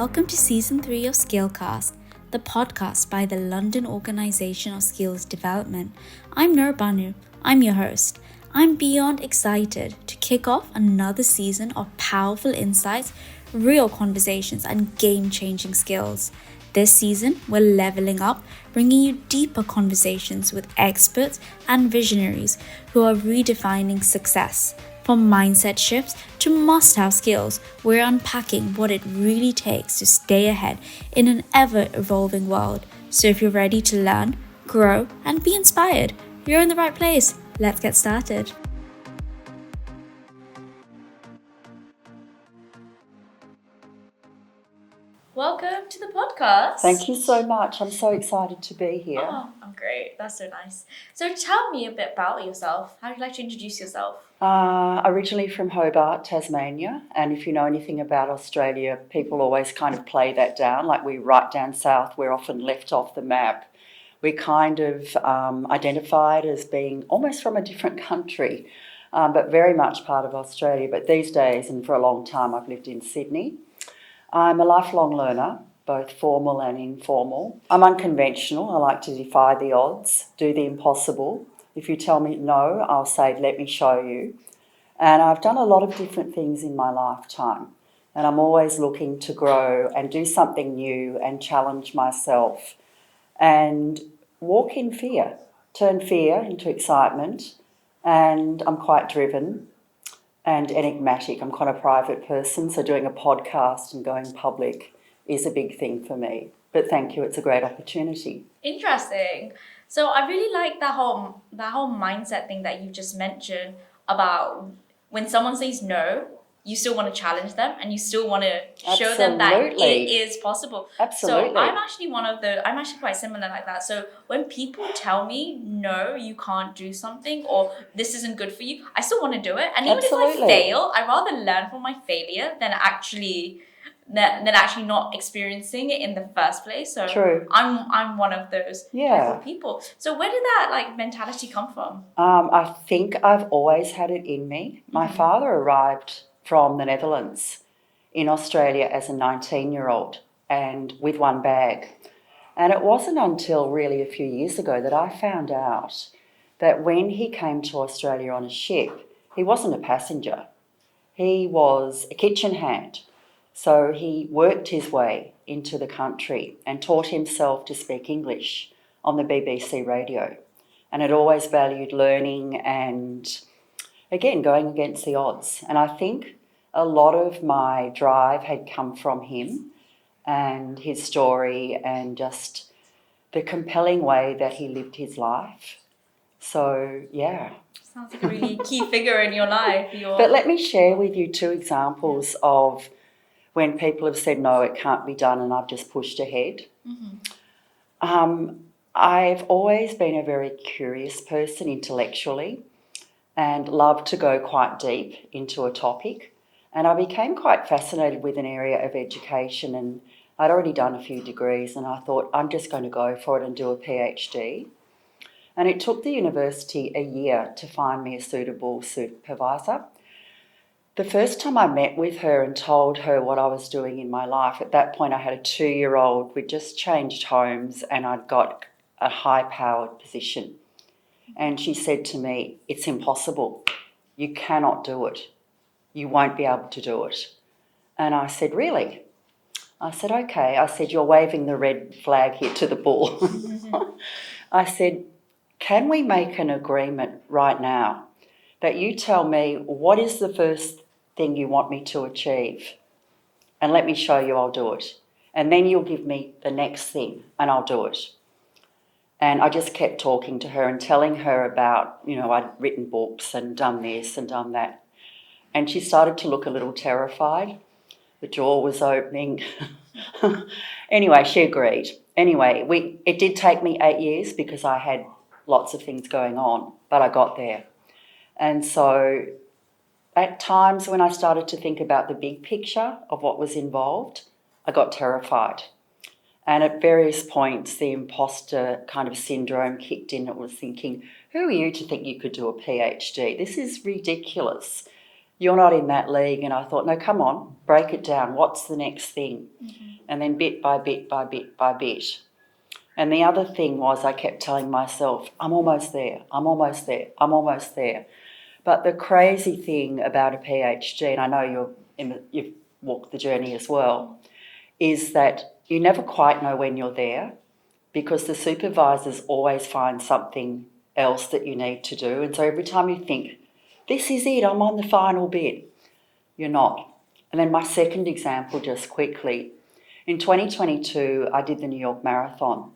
Welcome to Season 3 of SkillCast, the podcast by the London Organisation of Skills Development. I'm Nurbanu, I'm your host. I'm beyond excited to kick off another season of powerful insights, real conversations, and game-changing skills. This season, we're leveling up, bringing you deeper conversations with experts and visionaries who are redefining success. From mindset shifts to must-have skills, we're unpacking what it really takes to stay ahead in an ever-evolving world. So if you're ready to learn, grow, and be inspired, you're in the right place. Let's get started. Welcome to the podcast. Thank you so much. I'm so excited to be here. Oh, I'm great. That's so nice. So tell me a bit about yourself. How would you like to introduce yourself? Originally from Hobart, Tasmania, and if you know anything about Australia, people always kind of play that down, like we're right down south, we're often left off the map. We're kind of identified as being almost from a different country, but very much part of Australia. But these days, and for a long time, I've lived in Sydney. I'm a lifelong learner, both formal and informal. I'm unconventional. I like to defy the odds, do the impossible. If you tell me no, I'll say, let me show you. And I've done a lot of different things in my lifetime. And I'm always looking to grow and do something new and challenge myself and walk in fear, turn fear into excitement. And I'm quite driven and enigmatic. I'm quite a private person, so doing a podcast and going public is a big thing for me. But thank you, it's a great opportunity. Interesting. So I really like that whole mindset thing that you just mentioned about when someone says no, you still want to challenge them and you still want to show them that it is possible. Absolutely. So I'm actually quite similar like that. So when people tell me, no, you can't do something or this isn't good for you, I still want to do it. And even if I fail, I'd rather learn from my failure than actually not experiencing it in the first place. So True. I'm one of those type of people. So where did that mentality come from? I think I've always had it in me. My father arrived from the Netherlands in Australia as a 19-year-old and with one bag. And it wasn't until really a few years ago that I found out that when he came to Australia on a ship, he wasn't a passenger. He was a kitchen hand. So he worked his way into the country and taught himself to speak English on the BBC radio, and had always valued learning and, again, going against the odds. And I think a lot of my drive had come from him and his story and just the compelling way that he lived his life. So, yeah. Sounds like a really key figure in your life. But let me share with you two examples of when people have said, no, it can't be done, and I've just pushed ahead. I've always been a very curious person intellectually and love to go quite deep into a topic. And I became quite fascinated with an area of education, and I'd already done a few degrees, and I thought, I'm just going to go for it and do a PhD. And it took the university a year to find me a suitable supervisor. The first time I met with her and told her what I was doing in my life, at that point I had a 2-year-old. We'd just changed homes and I'd got a high-powered position. And she said to me, it's impossible. You cannot do it. You won't be able to do it. And I said, really? I said, okay. I said, you're waving the red flag here to the bull. I said, can we make an agreement right now that you tell me what is the first thing you want me to achieve, and let me show you I'll do it. And then you'll give me the next thing and I'll do it. And I just kept talking to her and telling her about, I'd written books and done this and done that. And she started to look a little terrified. The door was opening. Anyway, she agreed. Anyway, it did take me 8 years because I had lots of things going on, but I got there. And so at times when I started to think about the big picture of what was involved, I got terrified. And at various points, the imposter kind of syndrome kicked in. It was thinking, who are you to think you could do a PhD? This is ridiculous. You're not in that league. And I thought, no, come on, break it down. What's the next thing? and then bit by bit by bit by bit. And the other thing was I kept telling myself, I'm almost there, I'm almost there, I'm almost there. But the crazy thing about a PhD, and I know you've walked the journey as well, is that you never quite know when you're there because the supervisors always find something else that you need to do. And so every time you think, this is it, I'm on the final bit, you're not. And then my second example, just quickly, in 2022, I did the New York Marathon.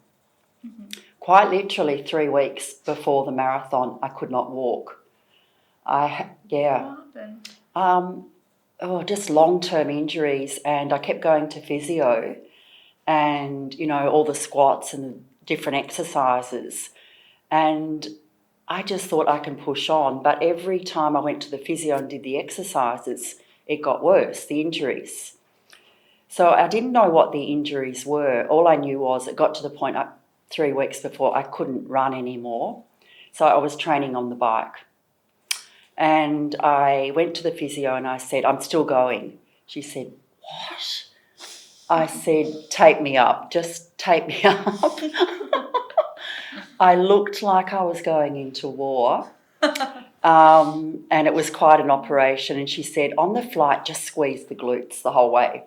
Quite literally 3 weeks before the marathon, I could not walk. What happened? Just long-term injuries, and I kept going to physio and, all the squats and the different exercises. And I just thought I can push on. But every time I went to the physio and did the exercises, it got worse, the injuries. So I didn't know what the injuries were. All I knew was it got to the point 3 weeks before I couldn't run anymore. So I was training on the bike. And I went to the physio and I said, I'm still going. She said, what? I said, tape me up, just tape me up. I looked like I was going into war. And it was quite an operation. And she said, on the flight, just squeeze the glutes the whole way.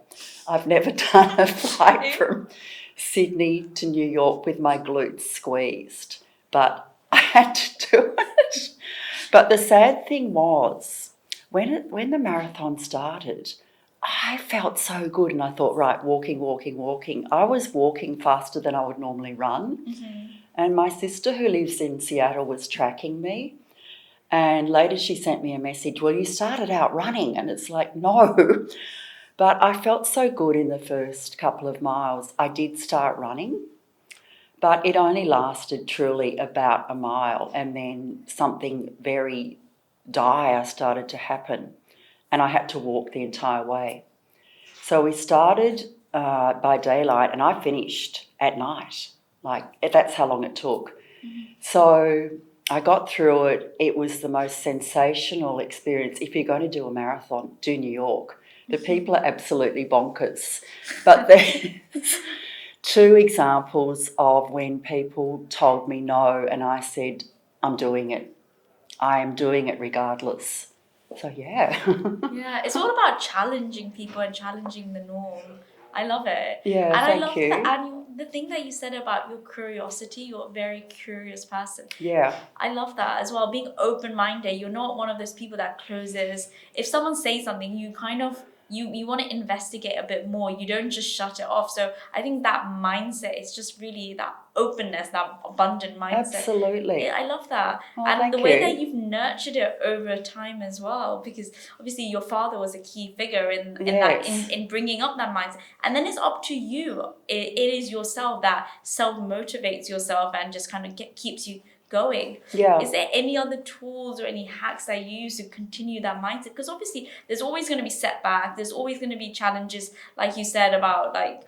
I've never done a flight from Sydney to New York with my glutes squeezed, but I had to do it. But the sad thing was, when the marathon started, I felt so good and I thought, right, walking. I was walking faster than I would normally run. Mm-hmm. And my sister who lives in Seattle was tracking me. And later she sent me a message, well, you started out running. And it's like, no. But I felt so good in the first couple of miles. I did start running, but it only lasted truly about a mile. And then something very dire started to happen and I had to walk the entire way. So we started by daylight and I finished at night. Like, that's how long it took. Mm-hmm. So I got through it. It was the most sensational experience. If you're going to do a marathon, do New York. The people are absolutely bonkers. But there's 2 examples of when people told me no and I said, I'm doing it. I am doing it regardless. So, yeah. Yeah, it's all about challenging people and challenging the norm. I love it. Yeah, and thank I love you. The thing that you said about your curiosity, you're a very curious person. Yeah. I love that as well. Being open-minded, you're not one of those people that closes. If someone says something, you kind of you want to investigate a bit more. You don't just shut it off. So I think that mindset is just really that openness, that abundant mindset. Absolutely. I love that. Oh, and thank the way you. that you've nurtured it over time as well, because obviously your father was a key figure in that in bringing up that mindset. And then it's up to you. It is yourself that self-motivates yourself and just kind of keeps you going. Yeah. Is there any other tools or any hacks that you use to continue that mindset? Because obviously there's always going to be setbacks. There's always going to be challenges, like you said about like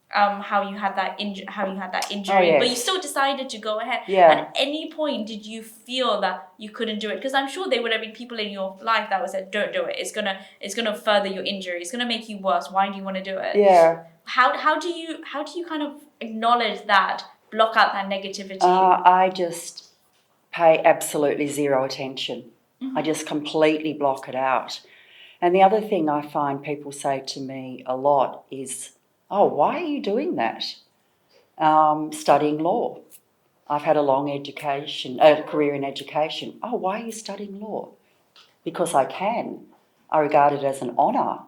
how you had that injury, Oh, yes. but you still decided to go ahead. Yeah. At any point, did you feel that you couldn't do it? Because I'm sure there would have been people in your life that would say, "Don't do it. It's gonna further your injury. It's gonna make you worse. Why do you want to do it?" Yeah. How do you kind of acknowledge that, block out that negativity? I just pay absolutely zero attention. Mm-hmm. I just completely block it out. And the other thing I find people say to me a lot is, oh, why are you doing that? Studying law. I've had a long career in education. Oh, why are you studying law? Because I can. I regard it as an honour.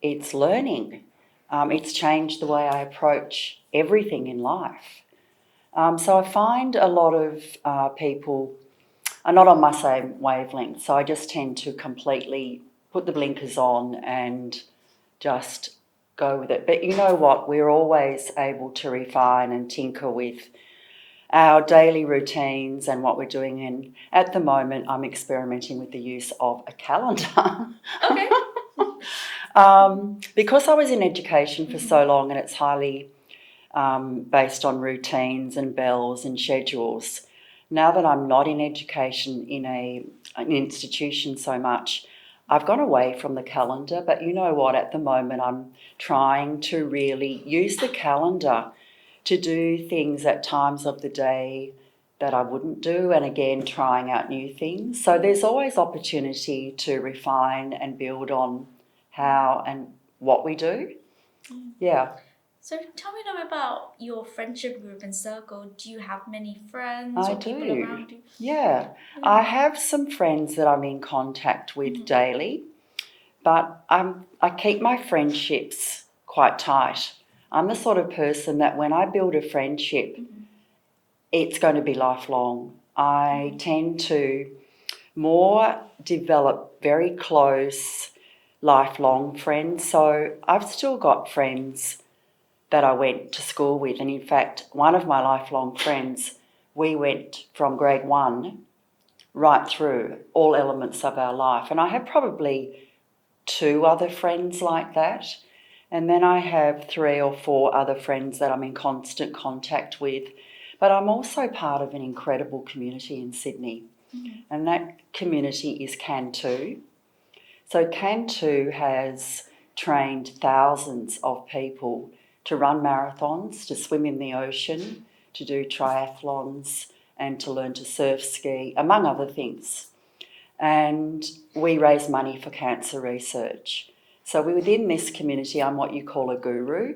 It's learning. It's changed the way I approach everything in life. So I find a lot of people are not on my same wavelength. So I just tend to completely put the blinkers on and just go with it. But you know what? We're always able to refine and tinker with our daily routines and what we're doing. And at the moment, I'm experimenting with the use of a calendar. Okay. Because I was in education for so long and it's highly based on routines and bells and schedules. Now that I'm not in education in an institution so much, I've gone away from the calendar, but you know what? At the moment, I'm trying to really use the calendar to do things at times of the day that I wouldn't do, and again, trying out new things. So there's always opportunity to refine and build on how and what we do. Yeah. So tell me a little bit about your friendship group and circle. Do you have many friends I or people do. around you? Yeah. I have some friends that I'm in contact with daily, but I keep my friendships quite tight. I'm the sort of person that when I build a friendship, it's going to be lifelong. I tend to more develop very close, lifelong friends. So I've still got friends that I went to school with. And in fact, one of my lifelong friends, we went from grade 1 right through all elements of our life. And I have probably 2 other friends like that. And then I have 3 or 4 other friends that I'm in constant contact with. But I'm also part of an incredible community in Sydney. And that community is Can2. So Can2 has trained thousands of people to run marathons, to swim in the ocean, to do triathlons, and to learn to surf ski, among other things. And we raise money for cancer research. So within this community, I'm what you call a guru,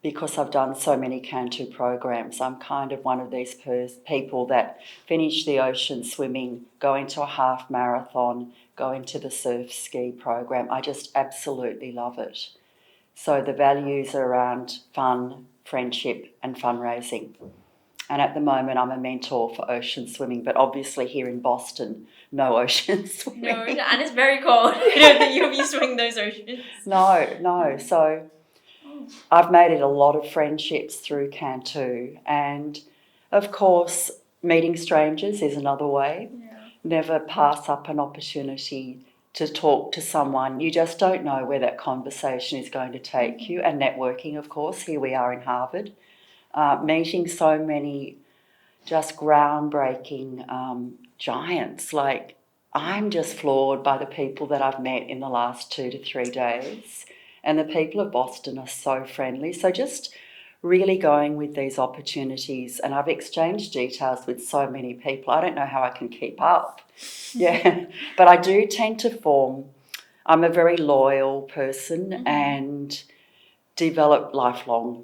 because I've done so many Can2 programs. I'm kind of one of these people that finish the ocean swimming, go into a half marathon, go into the surf ski program. I just absolutely love it. So the values are around fun, friendship and fundraising. And at the moment, I'm a mentor for ocean swimming, but obviously here in Boston, no ocean swimming. No, and it's very cold. I don't think you'll be swimming those oceans. No. So I've made it a lot of friendships through Can2. And of course, meeting strangers is another way. Yeah. Never pass up an opportunity to talk to someone. You just don't know where that conversation is going to take you. And networking, of course. Here we are in Harvard, meeting so many just groundbreaking giants. Like, I'm just floored by the people that I've met in the last 2 to 3 days. And the people of Boston are so friendly. So just really going with these opportunities. And I've exchanged details with so many people. I don't know how I can keep up. Yeah. But I do tend to form, I'm a very loyal person and develop lifelong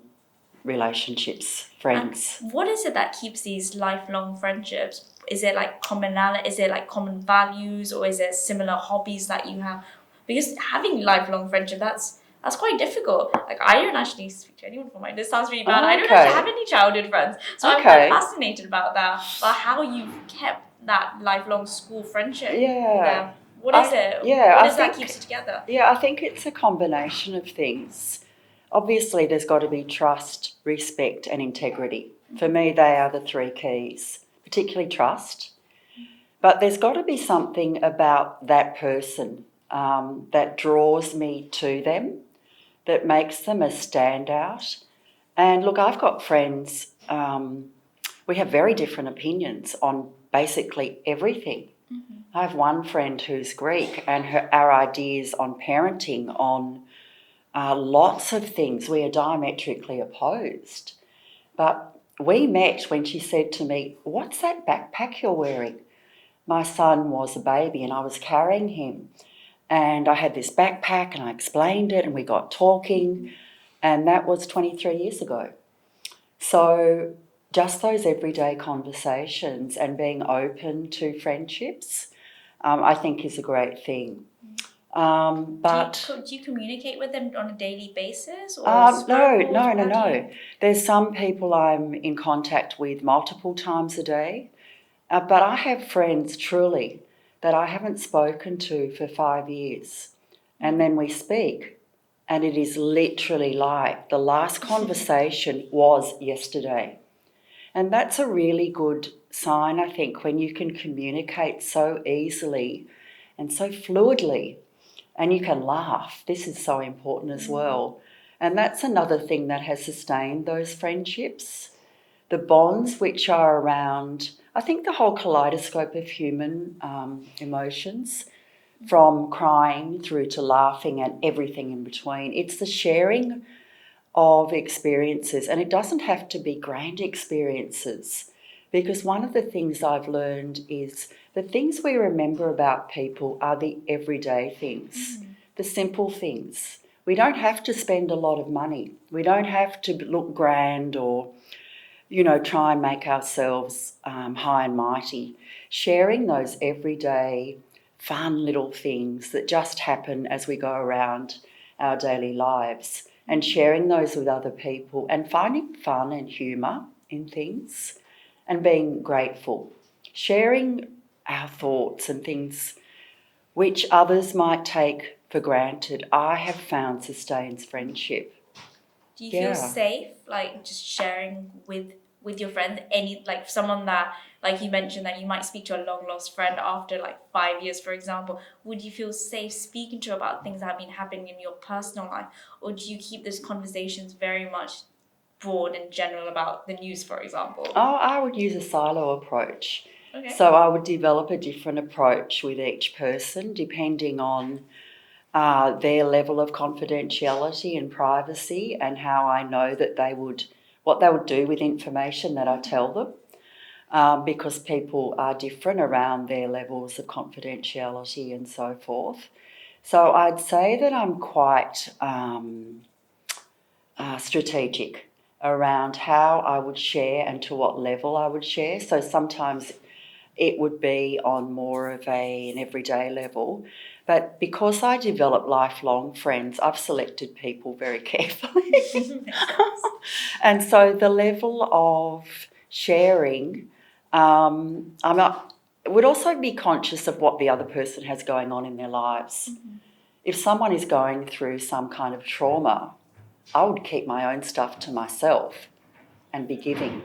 relationships, friends. And what is it that keeps these lifelong friendships? Is it like commonality? Is it like common values, or is it similar hobbies that you have? Because having lifelong friendship, that's quite difficult. Like, I don't actually speak to anyone from mine. This sounds really bad. I don't actually have any childhood friends, so I'm quite fascinated about that. About how you've kept that lifelong school friendship. Yeah. What is it? Yeah, what is that keeps you together? Yeah, I think it's a combination of things. Obviously, there's got to be trust, respect, and integrity. For me, they are the 3 keys, particularly trust. But there's got to be something about that person that draws me to them, that makes them a standout. And look, I've got friends, we have very different opinions on basically everything. I have one friend who's Greek, and our ideas on parenting, on lots of things, we are diametrically opposed. But we met when she said to me, "What's that backpack you're wearing?" My son was a baby and I was carrying him. And I had this backpack and I explained it and we got talking. And that was 23 years ago. So just those everyday conversations and being open to friendships, I think is a great thing. But do you communicate with them on a daily basis? Or no. There's some people I'm in contact with multiple times a day. But I have friends, truly, that I haven't spoken to for 5 years. And then we speak, and it is literally like the last conversation was yesterday. And that's a really good sign, I think, when you can communicate so easily and so fluidly, and you can laugh. This is so important as well. And that's another thing that has sustained those friendships. The bonds which are around, I think, the whole kaleidoscope of human emotions, from crying through to laughing and everything in between. It's the sharing of experiences, and it doesn't have to be grand experiences, because one of the things I've learned is the things we remember about people are the everyday things, the simple things. We don't have to spend a lot of money. We don't have to look grand or, try and make ourselves high and mighty. Sharing those everyday fun little things that just happen as we go around our daily lives, and sharing those with other people and finding fun and humour in things and being grateful. Sharing our thoughts and things which others might take for granted, I have found sustains friendship. Do you feel safe, like just sharing with your friends, any like someone that, like you mentioned, that you might speak to a long lost friend after like 5 years, for example? Would you feel safe speaking to about things that have been happening in your personal life, or do you keep those conversations very much broad and general about the news, for example? Oh, I would use a silo approach. Okay. So I would develop a different approach with each person depending on their level of confidentiality and privacy, and how I know that what they would do with information that I tell them, because people are different around their levels of confidentiality and so forth. So I'd say that I'm quite strategic around how I would share and to what level I would share. So sometimes it would be on more of an everyday level. But because I develop lifelong friends, I've selected people very carefully. And so the level of sharing, would also be conscious of what the other person has going on in their lives. If someone is going through some kind of trauma, I would keep my own stuff to myself and be giving.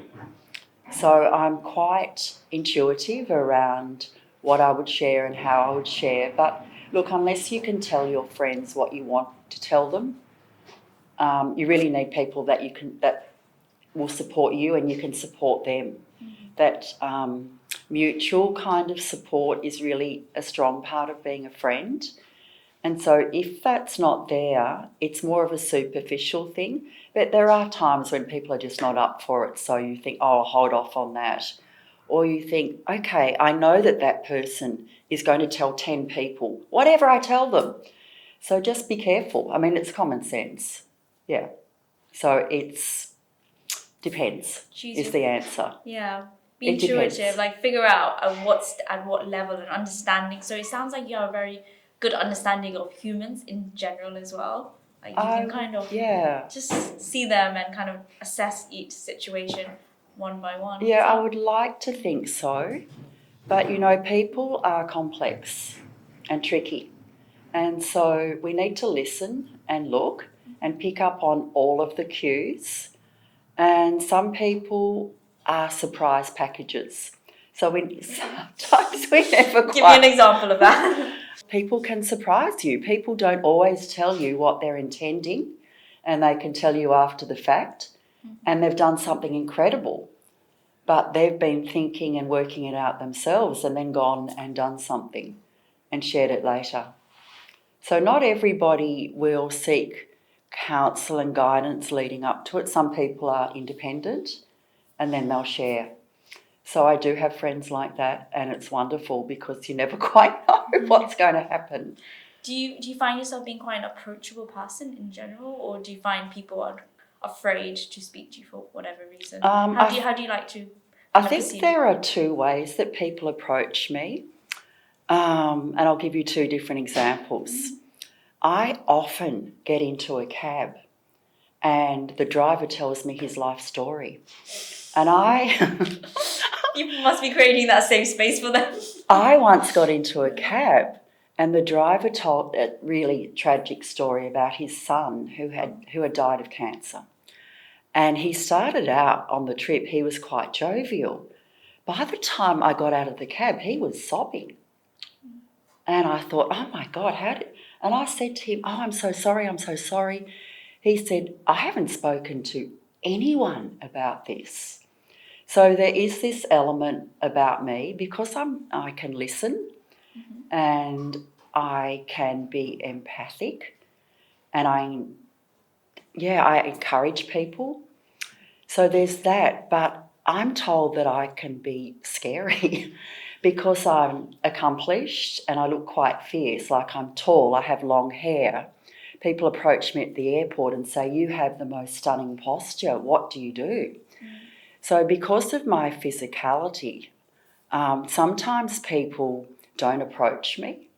So I'm quite intuitive around what I would share and how I would share. But look, unless you can tell your friends what you want to tell them, you really need people that will support you and you can support them. That mutual kind of support is really a strong part of being a friend. And so if that's not there, it's more of a superficial thing. But there are times when people are just not up for it. So you think, oh, I'll hold off on that. Or you think, okay, I know that person is going to tell 10 people, whatever I tell them. So just be careful. I mean, it's common sense. Yeah. So depends is the answer. Yeah. Be intuitive, like figure out at what level and understanding. So it sounds like you have a very good understanding of humans in general as well. Like you can kind of just see them and kind of assess each situation one by one. Yeah, I would like to think so. But, people are complex and tricky. And so we need to listen and look and pick up on all of the cues. And some people are surprise packages. So sometimes we never quite... Give me an example of that. People can surprise you. People don't always tell you what they're intending, and they can tell you after the fact, and they've done something incredible. But they've been thinking and working it out themselves and then gone and done something and shared it later. So not everybody will seek counsel and guidance leading up to it. Some people are independent and then they'll share. So I do have friends like that, and it's wonderful because you never quite know what's going to happen. Do you find yourself being quite an approachable person in general, or do you find people are afraid to speak to you for whatever reason? How do you like to? I think there are two ways that people approach me, and I'll give you two different examples. I often get into a cab and the driver tells me his life story, and You must be creating that safe space for them. I once got into a cab and the driver told a really tragic story about his son who had died of cancer. And he started out on the trip, he was quite jovial. By the time I got out of the cab, he was sobbing. And I thought, oh my God, and I said to him, oh, I'm so sorry. He said, I haven't spoken to anyone about this. So there is this element about me, because I can listen and I can be empathic, and I encourage people. So there's that, but I'm told that I can be scary because I'm accomplished and I look quite fierce, like I'm tall, I have long hair. People approach me at the airport and say, "You have the most stunning posture. What do you do?" So because of my physicality, sometimes people don't approach me.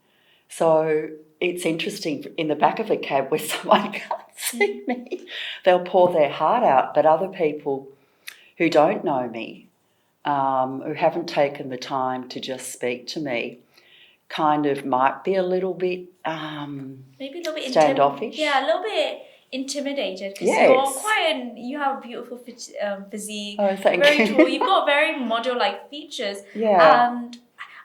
So it's interesting, in the back of a cab where someone can't see me, they'll pour their heart out, but other people who don't know me, who haven't taken the time to just speak to me, kind of might be a little bit maybe a little bit standoffish. A little bit intimidated because Yes. you have a beautiful physique. Oh, thank very you. tall. You've got very model-like features. Yeah.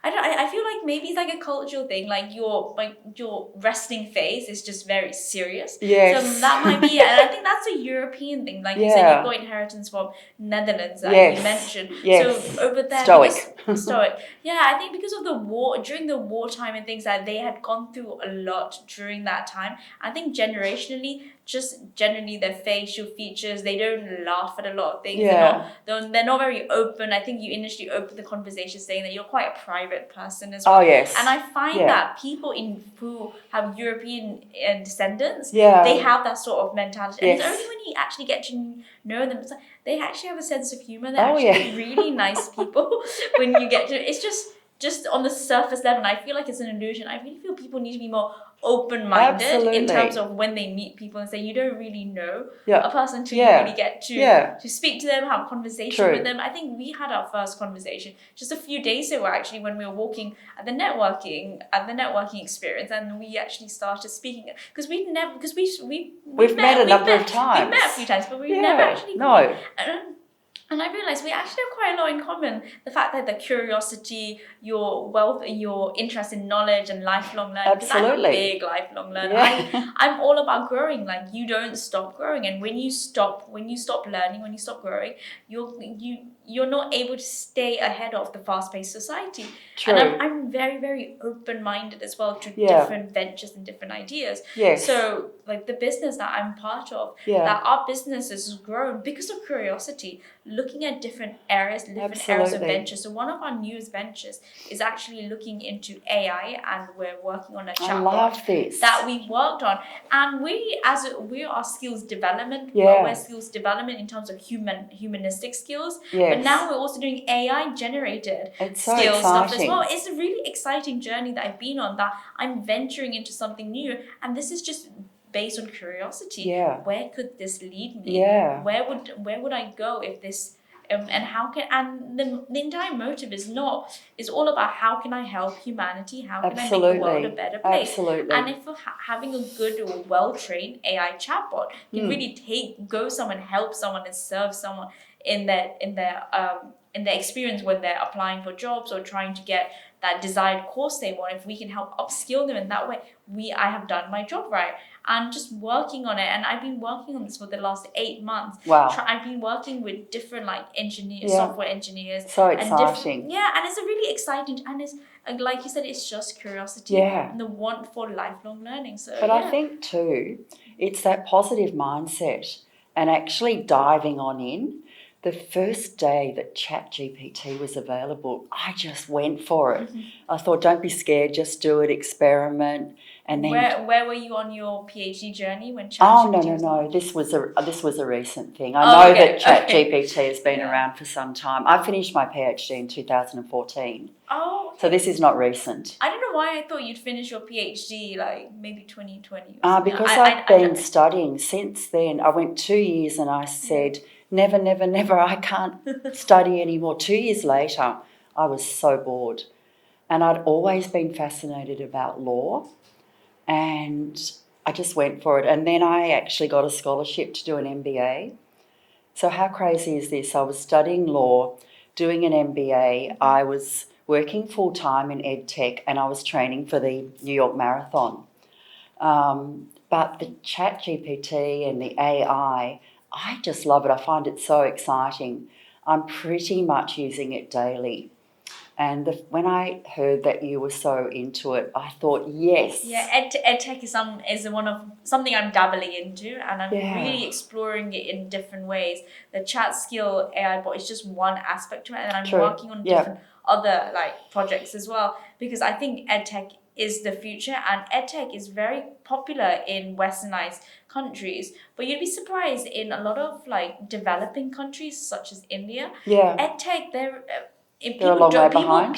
And I feel like maybe it's like a cultural thing. Like your resting face is just very serious. Yes. So that might be, and I think that's a European thing. Like you said, you've got inheritance from Netherlands that you mentioned. Yes. So over there, Stoic. Stoic. Yeah, I think because of the war, during the wartime and things that they had gone through a lot during that time. I think generationally, just generally their facial features, they don't laugh at a lot of things. Yeah. They're not very open. I think you initially opened the conversation saying that you're quite a private person as well. Oh, yes. And I find that people who have European descendants, Yeah. they have that sort of mentality. And Yes. it's only when you actually get to know them, it's like they actually have a sense of humor. They're Oh, actually yeah. really nice people when you get to. It's just on the surface level, and I feel like it's an illusion. I really feel people need to be more open-minded Absolutely. in terms of when they meet people and say you don't really know Yeah. a person until Yeah. you really get to Yeah. speak to them, have a conversation True. with them. I think we had our first conversation just a few days ago actually when we were walking at the networking experience, and we actually started speaking because we've met a number of times. We've met a few times, but we've Yeah. never actually No. and I realised we actually have quite a lot in common. The fact that the curiosity, your wealth, your interest in knowledge and lifelong learning. Absolutely. Because I'm a big lifelong learner. Yeah. I'm all about growing. Like you don't stop growing, and when you stop learning, when you stop growing, you're not able to stay ahead of the fast-paced society. True. And I'm very, very open-minded as well to different ventures and different ideas. Yes. So like the business that I'm part of, that our business has grown because of curiosity, looking at different areas of ventures. So one of our newest ventures is actually looking into AI, and we're working on a chatbot that we worked on. And we are skills development. We're skills development in terms of humanistic skills. Yes. But now we're also doing AI generated skills stuff as well. It's a really exciting journey that I've been on, that I'm venturing into something new, and this is just based on curiosity. Yeah. Where could this lead me? Yeah. Where would I go if this and how can, and the entire motive is all about how can I help humanity, how can I make the world a better place. Absolutely. And if having a good or well-trained AI chatbot can really help someone and serve someone in their experience when they're applying for jobs or trying to get that desired course they want, if we can help upskill them in that way, I have done my job right. And just working on it, and I've been working on this for the last 8 months. Wow. I've been working with different engineers, software engineers. So exciting. And it's a really exciting, and it's like you said, it's just curiosity and the want for lifelong learning. So, but I think too, it's that positive mindset and actually diving on in. The first day that ChatGPT was available, I just went for it. Mm-hmm. I thought, don't be scared, just do it, experiment. And then where were you on your PhD journey when ChatGPT was no. This was a recent thing. I know that ChatGPT has been around for some time. I finished my PhD in 2014. Oh. So this is not recent. I don't know why I thought you'd finish your PhD like maybe 2020. Because I've been studying since then. I went 2 years and I said, never, never, never, I can't study anymore. 2 years later, I was so bored. And I'd always been fascinated about law. And I just went for it. And then I actually got a scholarship to do an MBA. So how crazy is this? I was studying law, doing an MBA. I was working full-time in EdTech, and I was training for the New York Marathon. But the ChatGPT and the AI, I just love it. I find it so exciting. I'm pretty much using it daily. When I heard that you were so into it, I thought, yes. Yeah, EdTech is one of something I'm dabbling into, and I'm really exploring it in different ways. The chat skill AI bot is just one aspect to it, and I'm working on different other like projects as well, because I think EdTech is the future, and EdTech is very popular in westernized countries, but you'd be surprised in a lot of like developing countries such as India. EdTech, they're a long way behind.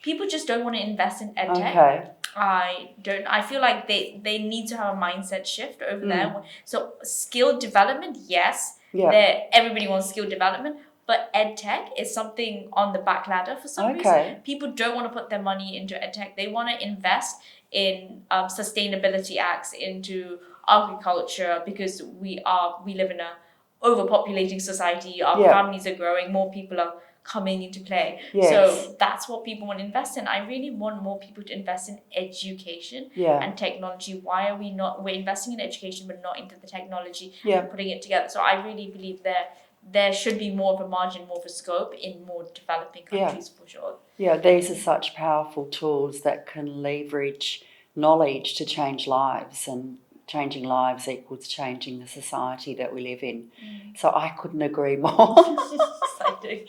People just don't want to invest in EdTech. Okay. I feel like they need to have a mindset shift over there. So skill development, yes. Everybody wants skill development, but EdTech is something on the back ladder for some reason. People don't want to put their money into EdTech. They want to invest in sustainability acts, into agriculture, because we live in a overpopulating society. Our families are growing, more people are coming into play. So that's what people want to invest in. I really want more people to invest in education and technology. Why are we're investing in education but not into the technology and putting it together? So I really believe there should be more of a margin, more of a scope in more developing countries for sure. Yeah, these are such powerful tools that can leverage knowledge to change lives, and changing lives equals changing the society that we live in. So I couldn't agree more. Exciting.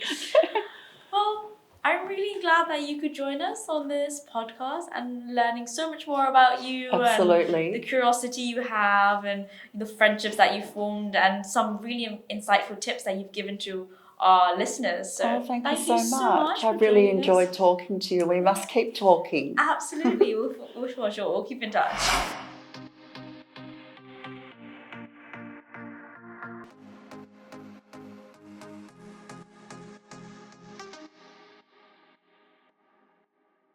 Well, I'm really glad that you could join us on this podcast and learning so much more about you. Absolutely. And the curiosity you have and the friendships that you formed and some really insightful tips that you've given to our listeners. So thank you so much. I really enjoyed talking to you. We must keep talking. Absolutely. We'll keep in touch.